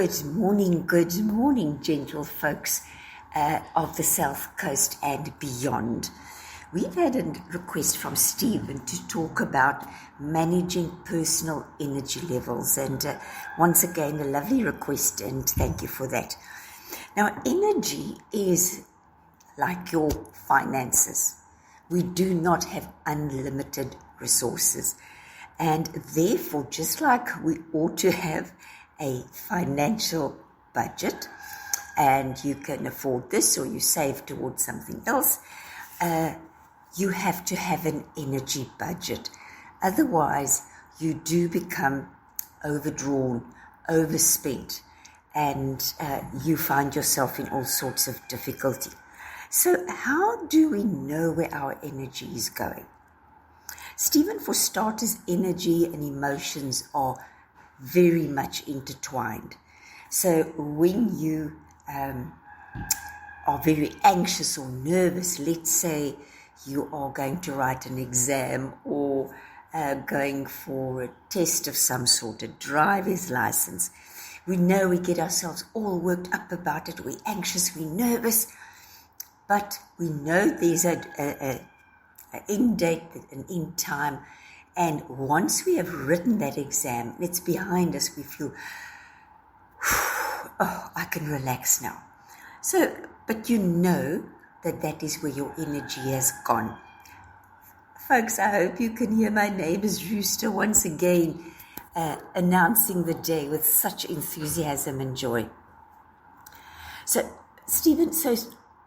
good morning, gentle folks of the South Coast and beyond. We've had a request from Stephen to talk about managing personal energy levels, and once again, a lovely request, and thank you for that. Now, energy is like your finances. We do not have unlimited resources, and therefore, just like we ought to have a financial budget, and you can afford this or you save towards something else, you have to have an energy budget. Otherwise, you do become overdrawn, overspent, and you find yourself in all sorts of difficulty. So how do we know where our energy is going? Stephen, for starters, energy and emotions are very much intertwined. So when you are very anxious or nervous, let's say you are going to write an exam or going for a test of some sort, a driver's license, we know we get ourselves all worked up about it. We're anxious, we're nervous, but we know there's an end date, an end time. And once we have written that exam, it's behind us, we feel, oh, I can relax now. So, but you know that is where your energy has gone. Folks, I hope you can hear my neighbor's rooster once again announcing the day with such enthusiasm and joy. So, Stephen,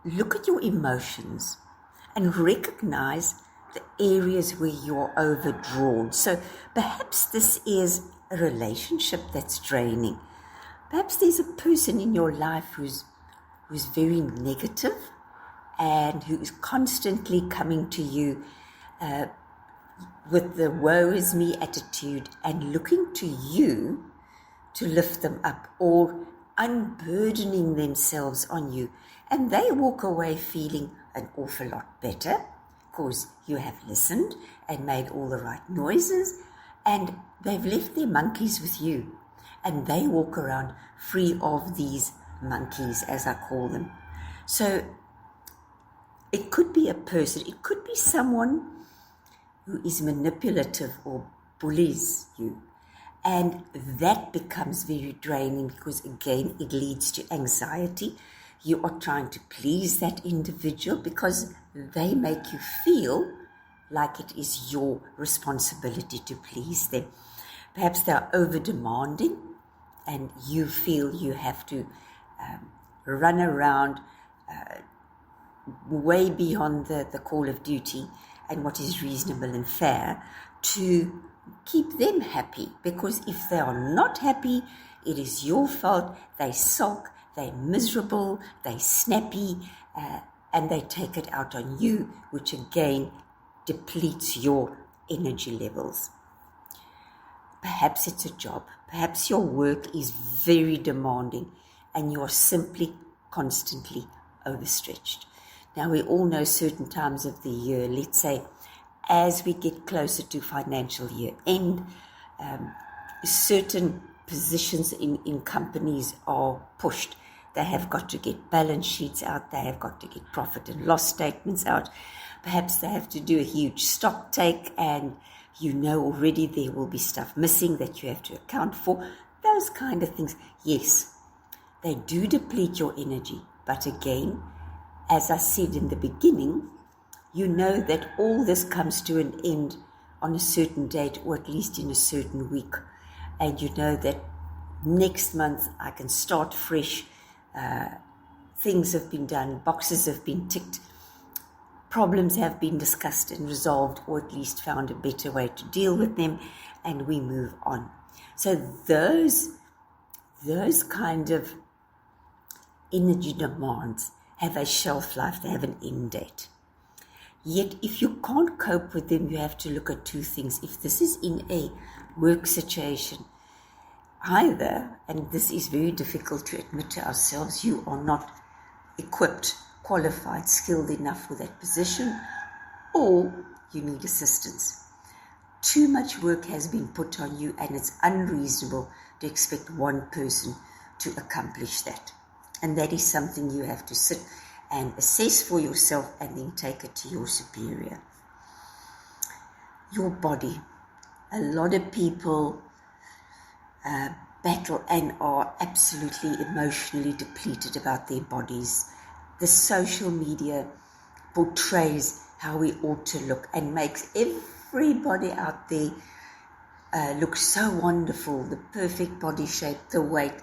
look at your emotions and recognize the areas where you're overdrawn. So perhaps this is a relationship that's draining. Perhaps there's a person in your life who's very negative and who's constantly coming to you with the woe is me attitude and looking to you to lift them up or unburdening themselves on you. And they walk away feeling an awful lot better, because you have listened and made all the right noises, and they've left their monkeys with you, and they walk around free of these monkeys, as I call them. So it could be a person, it could be someone who is manipulative or bullies you, and that becomes very draining because, again, it leads to anxiety. You are trying to please that individual because they make you feel like it is your responsibility to please them. Perhaps they are over-demanding and you feel you have to run around way beyond the call of duty and what is reasonable and fair to keep them happy. Because if they are not happy, it is your fault. They sulk, they're miserable, they're snappy, and they take it out on you, which again depletes your energy levels. Perhaps it's a job. Perhaps your work is very demanding and you're simply constantly overstretched. Now, we all know certain times of the year, let's say as we get closer to financial year end, certain positions in companies are pushed. They have got to get balance sheets out. They have got to get profit and loss statements out. Perhaps they have to do a huge stock take, and you know already there will be stuff missing that you have to account for. Those kind of things. Yes, they do deplete your energy. But again, as I said in the beginning, you know that all this comes to an end on a certain date, or at least in a certain week. And you know that next month I can start fresh. Things have been done, boxes have been ticked, problems have been discussed and resolved, or at least found a better way to deal with them, and we move on. So those kind of energy demands have a shelf life, they have an end date. Yet if you can't cope with them, you have to look at two things. If this is in a work situation, either, and this is very difficult to admit to ourselves, you are not equipped, qualified, skilled enough for that position, or you need assistance. Too much work has been put on you, and it's unreasonable to expect one person to accomplish that. And that is something you have to sit and assess for yourself and then take it to your superior. Your body. A lot of people battle and are absolutely emotionally depleted about their bodies. The social media portrays how we ought to look and makes everybody out there look so wonderful. The perfect body shape, the weight,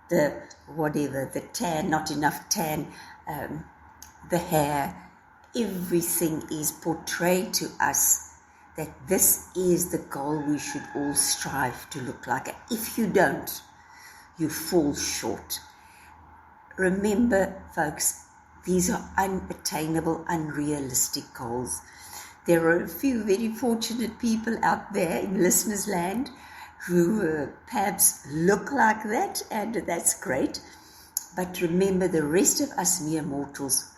the whatever, the tan, not enough tan, the hair. Everything is portrayed to us that this is the goal we should all strive to look like. If you don't, you fall short. Remember, folks, these are unattainable, unrealistic goals. There are a few very fortunate people out there in listeners' land who perhaps look like that, and that's great. But remember, the rest of us mere mortals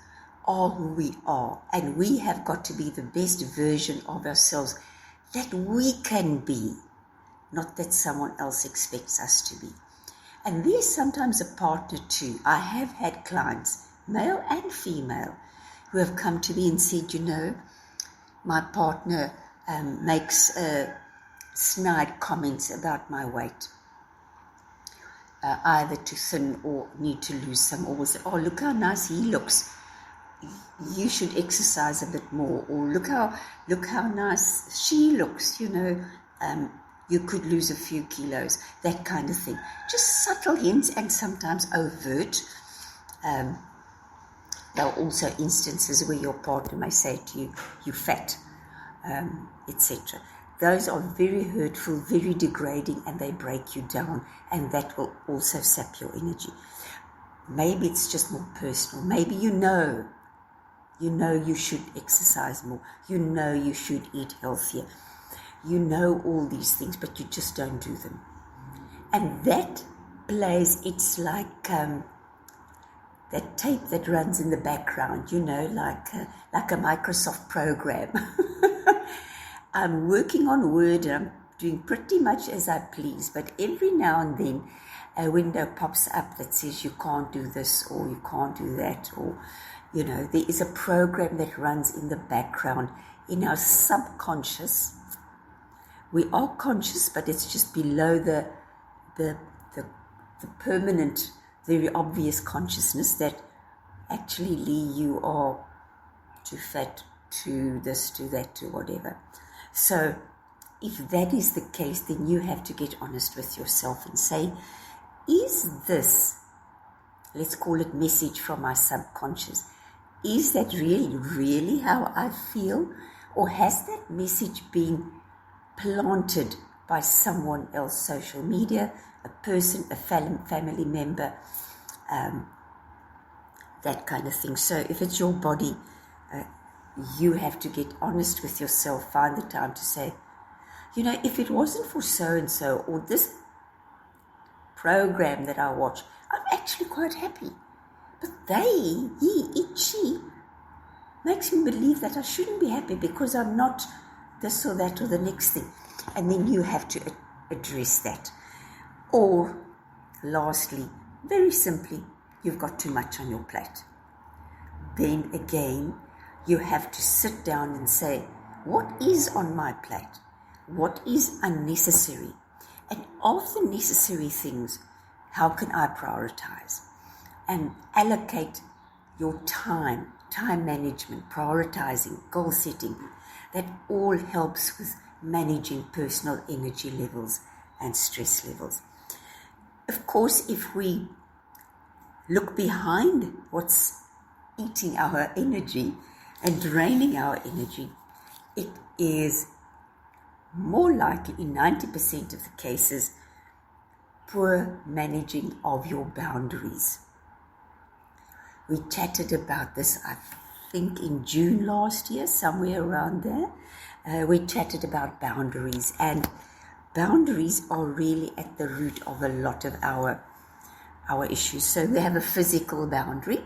are who we are, and we have got to be the best version of ourselves that we can be, not that someone else expects us to be. And there's sometimes a partner too. I have had clients, male and female, who have come to me and said, my partner makes snide comments about my weight, either too thin or need to lose some, or will say, oh, look how nice he looks, you should exercise a bit more, or look how nice she looks, you could lose a few kilos, that kind of thing. Just subtle hints, and sometimes overt. There are also instances where your partner may say to you, you're fat, etc. Those are very hurtful, very degrading, and they break you down, and that will also sap your energy. Maybe it's just more personal. Maybe you know you should exercise more. You should eat healthier. You know all these things, but you just don't do them. And that plays, it's like that tape that runs in the background, like a Microsoft program. I'm working on Word, and I'm doing pretty much as I please, but every now and then a window pops up that says you can't do this, or you can't do that, or there is a program that runs in the background in our subconscious. We are conscious, but it's just below the permanent, very obvious consciousness that actually, Lee, you are too fat, to this, to that, to whatever. So if that is the case, then you have to get honest with yourself and say, is this, let's call it message from my subconscious, is that really how I feel? Or has that message been planted by someone else, social media, a person, a family member, that kind of thing? So if it's your body, you have to get honest with yourself, find the time to say, if it wasn't for so-and-so, or this program that I watch, I'm actually quite happy. But he, it, she, makes me believe that I shouldn't be happy because I'm not this or that or the next thing. And then you have to address that. Or, lastly, very simply, you've got too much on your plate. Then again, you have to sit down and say, what is on my plate? What is unnecessary? And of the necessary things, how can I prioritize? And allocate your time management, prioritizing, goal setting. That all helps with managing personal energy levels and stress levels. Of course, if we look behind what's eating our energy and draining our energy, it is more likely in 90% of the cases poor managing of your boundaries. We chatted about this, I think, in June last year, somewhere around there. We chatted about boundaries, and boundaries are really at the root of a lot of our issues. So we have a physical boundary,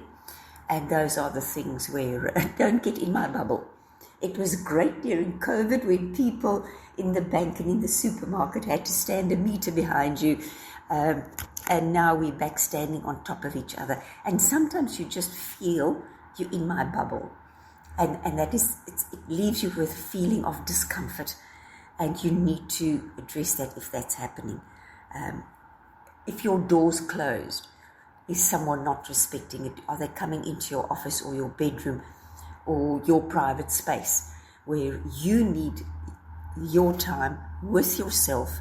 and those are the things where don't get in my bubble. It was great during COVID when people in the bank and in the supermarket had to stand a meter behind you, and now we're back standing on top of each other. And sometimes you just feel you're in my bubble. And that is, it leaves you with a feeling of discomfort. And you need to address that if that's happening. If your door's closed, is someone not respecting it? Are they coming into your office or your bedroom or your private space where you need your time with yourself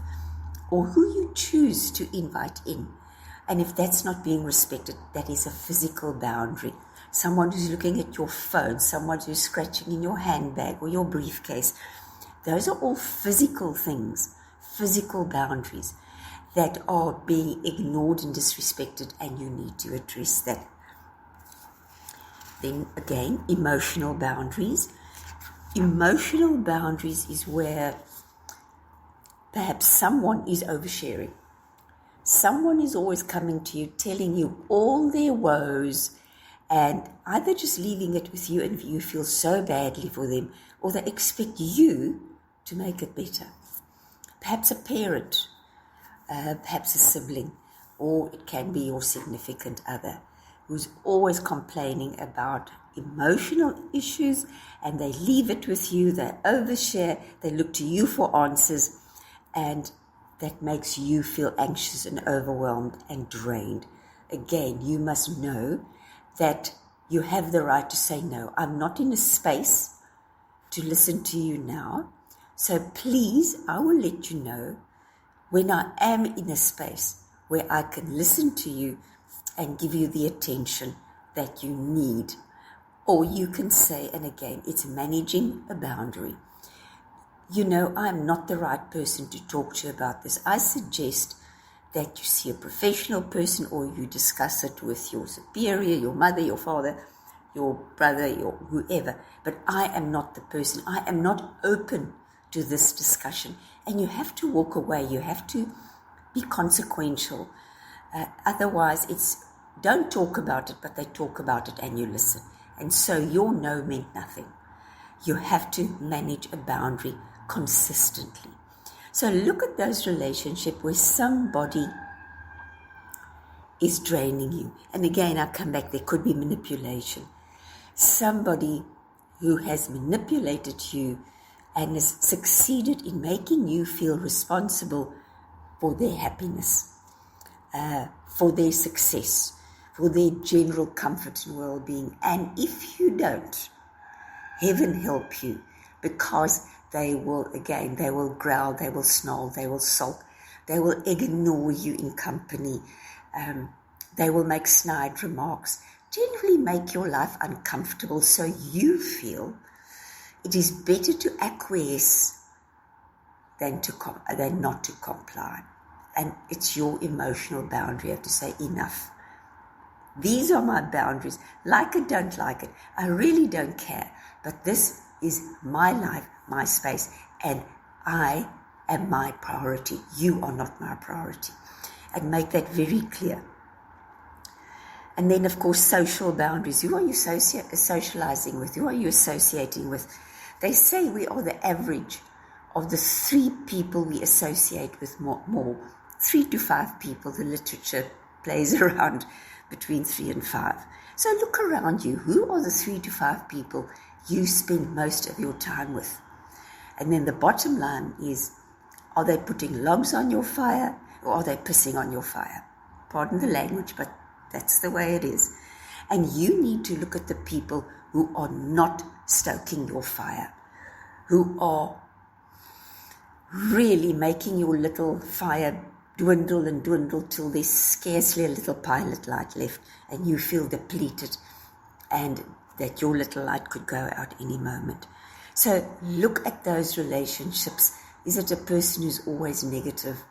or who you choose to invite in? And if that's not being respected, that is a physical boundary. Someone who's looking at your phone, someone who's scratching in your handbag or your briefcase. Those are all physical things, physical boundaries that are being ignored and disrespected, and you need to address that. Then again, emotional boundaries. Emotional boundaries is where perhaps someone is oversharing. Someone is always coming to you, telling you all their woes, and either just leaving it with you and you feel so badly for them, or they expect you to make it better. Perhaps a parent, perhaps a sibling, or it can be your significant other who's always complaining about emotional issues, and they leave it with you, they overshare, they look to you for answers, and that makes you feel anxious and overwhelmed and drained. Again, you must know that you have the right to say, no, I'm not in a space to listen to you now. So please, I will let you know when I am in a space where I can listen to you and give you the attention that you need. Or you can say, and again, it's managing a boundary. You know, I'm not the right person to talk to you about this. I suggest that you see a professional person, or you discuss it with your superior, your mother, your father, your brother, your whoever. But I am not the person. I am not open to this discussion. And you have to walk away. You have to be consequential. Otherwise, it's don't talk about it, but they talk about it and you listen. And so your no meant nothing. You have to manage a boundary consistently. So look at those relationships where somebody is draining you. And again, I come back, there could be manipulation. Somebody who has manipulated you and has succeeded in making you feel responsible for their happiness, for their success, for their general comfort and well-being. And if you don't, heaven help you, because they will growl, they will snarl, they will sulk, they will ignore you in company, they will make snide remarks, generally make your life uncomfortable, so you feel it is better to acquiesce than not to comply. And it's your emotional boundary. You have to say, enough. These are my boundaries. Like it, don't like it. I really don't care. But this is my life, my space, and I am my priority. You are not my priority. And make that very clear. And then, of course, social boundaries. Who are you socializing with? Who are you associating with? They say we are the average of the 3 people we associate with more. 3 to 5 people. The literature plays around between 3 and 5. So look around you. Who are the 3 to 5 people you spend most of your time with? And then the bottom line is, are they putting logs on your fire, or are they pissing on your fire? Pardon the language, but that's the way it is. And you need to look at the people who are not stoking your fire, who are really making your little fire dwindle and dwindle till there's scarcely a little pilot light left, and you feel depleted and that your little light could go out any moment. So look at those relationships. Is it a person who's always negative?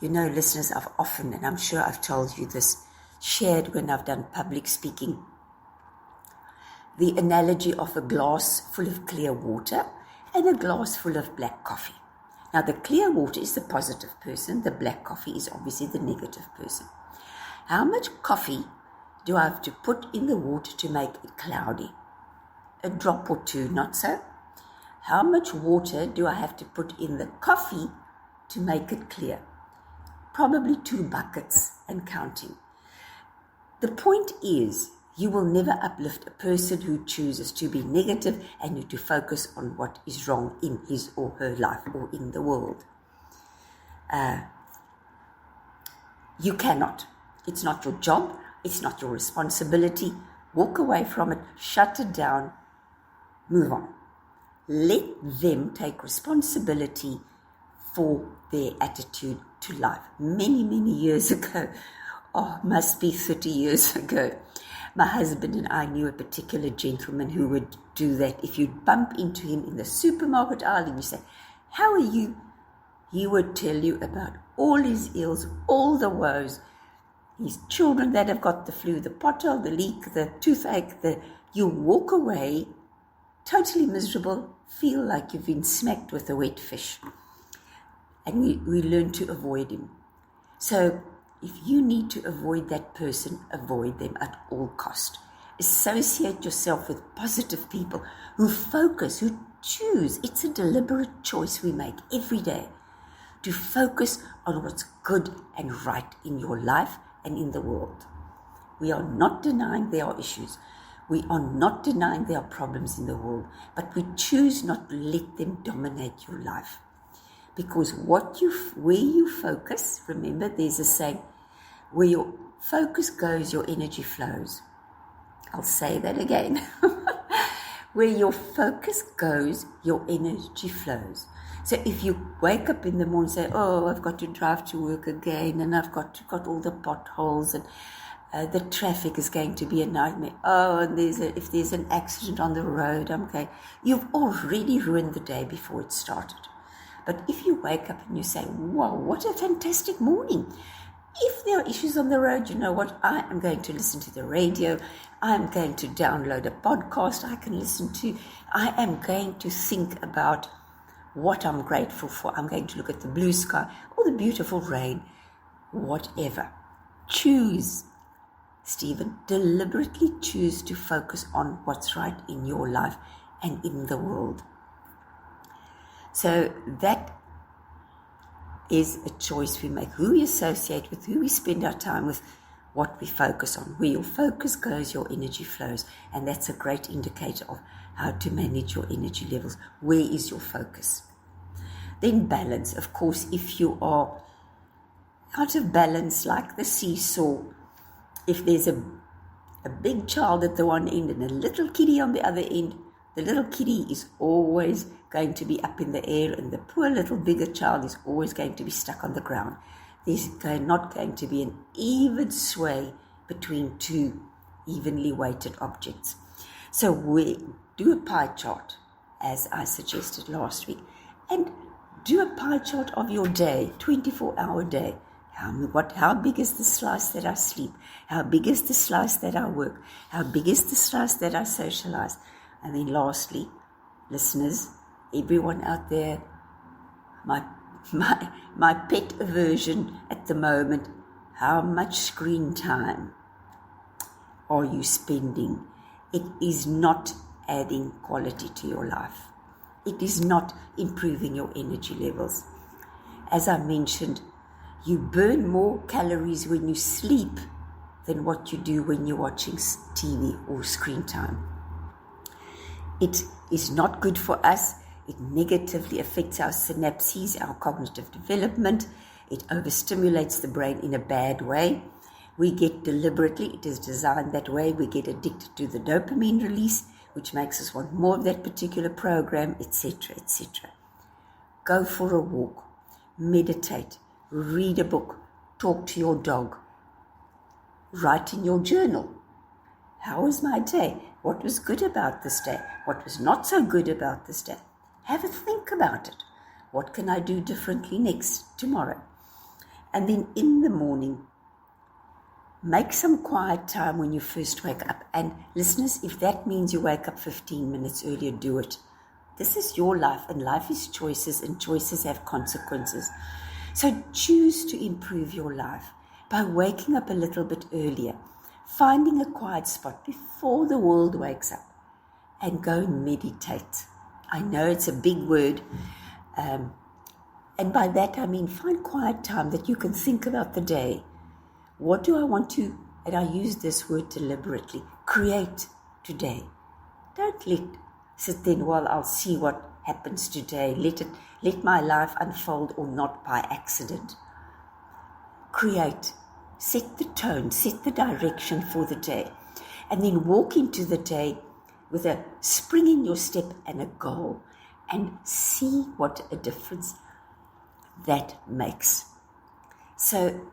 You know, listeners, I've often, and I'm sure I've told you this, shared when I've done public speaking, the analogy of a glass full of clear water and a glass full of black coffee. Now, the clear water is the positive person. The black coffee is obviously the negative person. How much coffee do I have to put in the water to make it cloudy? A drop or 2, not so? How much water do I have to put in the coffee to make it clear? probably 2 buckets and counting. The point is, you will never uplift a person who chooses to be negative and to focus on what is wrong in his or her life or in the world. You cannot. It's not your job. It's not your responsibility. Walk away from it. Shut it down. Move on. Let them take responsibility for their attitude to life. Many, many years ago, must be 30 years ago, my husband and I knew a particular gentleman who would do that. If you'd bump into him in the supermarket aisle and you say, "How are you?" he would tell you about all his ills, all the woes, his children that have got the flu, the pothole, the leak, the toothache. You walk away totally miserable, feel like you've been smacked with a wet fish. And we learn to avoid him. So if you need to avoid that person, avoid them at all cost. Associate yourself with positive people who focus, who choose. It's a deliberate choice we make every day to focus on what's good and right in your life and in the world. We are not denying there are issues. We are not denying there are problems in the world, but we choose not to let them dominate your life. Because where you focus, remember there's a saying, where your focus goes, your energy flows. I'll say that again. Where your focus goes, your energy flows. So if you wake up in the morning and say, "Oh, I've got to drive to work again, and I've got all the potholes, and the traffic is going to be a nightmare. Oh, and if there's an accident on the road, I'm okay." You've already ruined the day before it started. But if you wake up and you say, "Wow, what a fantastic morning. If there are issues on the road, you know what? I am going to listen to the radio. I'm going to download a podcast I can listen to. I am going to think about what I'm grateful for. I'm going to look at the blue sky or the beautiful rain," whatever. Choose, Stephen, deliberately choose to focus on what's right in your life and in the world. So that is a choice we make. Who we associate with, who we spend our time with, what we focus on. Where your focus goes, your energy flows. And that's a great indicator of how to manage your energy levels. Where is your focus? Then balance. Of course, if you are out of balance, like the seesaw, if there's a big child at the one end and a little kitty on the other end, the little kitty is always going to be up in the air, and the poor little bigger child is always going to be stuck on the ground. There's not going to be an even sway between two evenly weighted objects. So we do a pie chart, as I suggested last week, and do a pie chart of your day, 24-hour day. How big is the slice that I sleep? How big is the slice that I work? How big is the slice that I socialize? And then lastly, listeners, everyone out there, my pet aversion at the moment, how much screen time are you spending? It is not adding quality to your life. It is not improving your energy levels. As I mentioned, you burn more calories when you sleep than what you do when you're watching TV or screen time. It is not good for us. It negatively affects our synapses, our cognitive development. It overstimulates the brain in a bad way. We get deliberately, it is designed that way, we get addicted to the dopamine release, which makes us want more of that particular program, etc., etc. Go for a walk, meditate, read a book, talk to your dog, write in your journal. How was my day? What was good about this day? What was not so good about this day? Have a think about it. What can I do differently tomorrow? And then in the morning, make some quiet time when you first wake up. And listeners, if that means you wake up 15 minutes earlier, do it. This is your life, and life is choices, and choices have consequences. So choose to improve your life by waking up a little bit earlier, finding a quiet spot before the world wakes up, and go and meditate. I know it's a big word. And by that I mean find quiet time that you can think about the day. What do I want to, and I use this word deliberately, create today. Don't sit there, well, I'll see what happens today. Let my life unfold or not by accident. Create. Set the tone, set the direction for the day. And then walk into the day with a spring in your step and a goal. And see what a difference that makes. So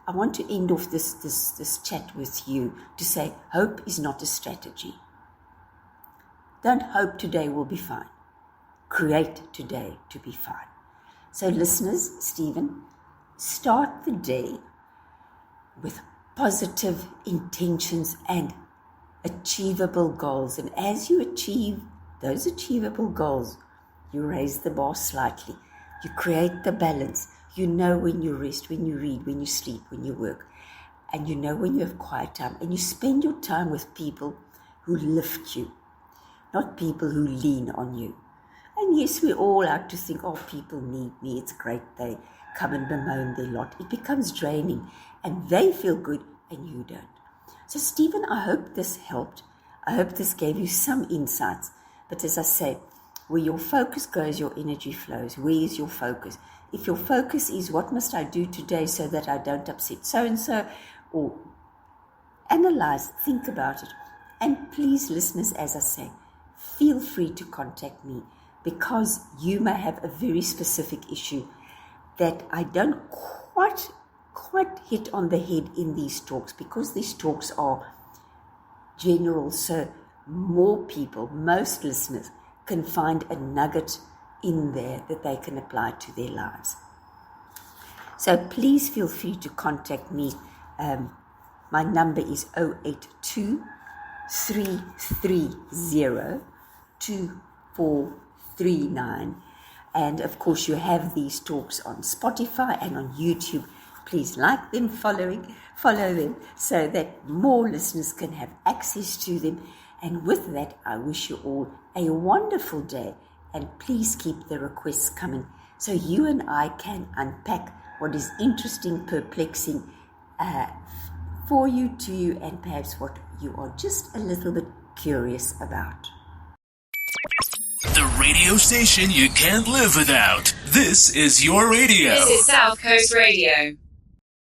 I want to end off this chat with you to say hope is not a strategy. Don't hope today will be fine. Create today to be fine. So listeners, Stephen, start the day with positive intentions and achievable goals. And as you achieve those achievable goals, you raise the bar slightly. You create the balance. You know when you rest, when you read, when you sleep, when you work. And you know when you have quiet time. And you spend your time with people who lift you, not people who lean on you. And yes, we all like to think, oh, people need me. It's great. They come and bemoan their lot. It becomes draining. And they feel good and you don't. So, Stephen, I hope this helped. I hope this gave you some insights. But as I say, where your focus goes, your energy flows. Where is your focus? If your focus is what must I do today so that I don't upset so-and-so, or analyze, think about it. And please, listeners, as I say, feel free to contact me because you may have a very specific issue that I don't quite hit on the head in these talks because these talks are general, so more people, most listeners, can find a nugget in there that they can apply to their lives. So please feel free to contact me. My number is 082 330 2439. And of course, you have these talks on Spotify and on YouTube. Please like them, follow them, so that more listeners can have access to them. And with that, I wish you all a wonderful day. And please keep the requests coming so you and I can unpack what is interesting, perplexing for you, to you, and perhaps what you are just a little bit curious about. The radio station you can't live without. This is your radio. This is South Coast Radio.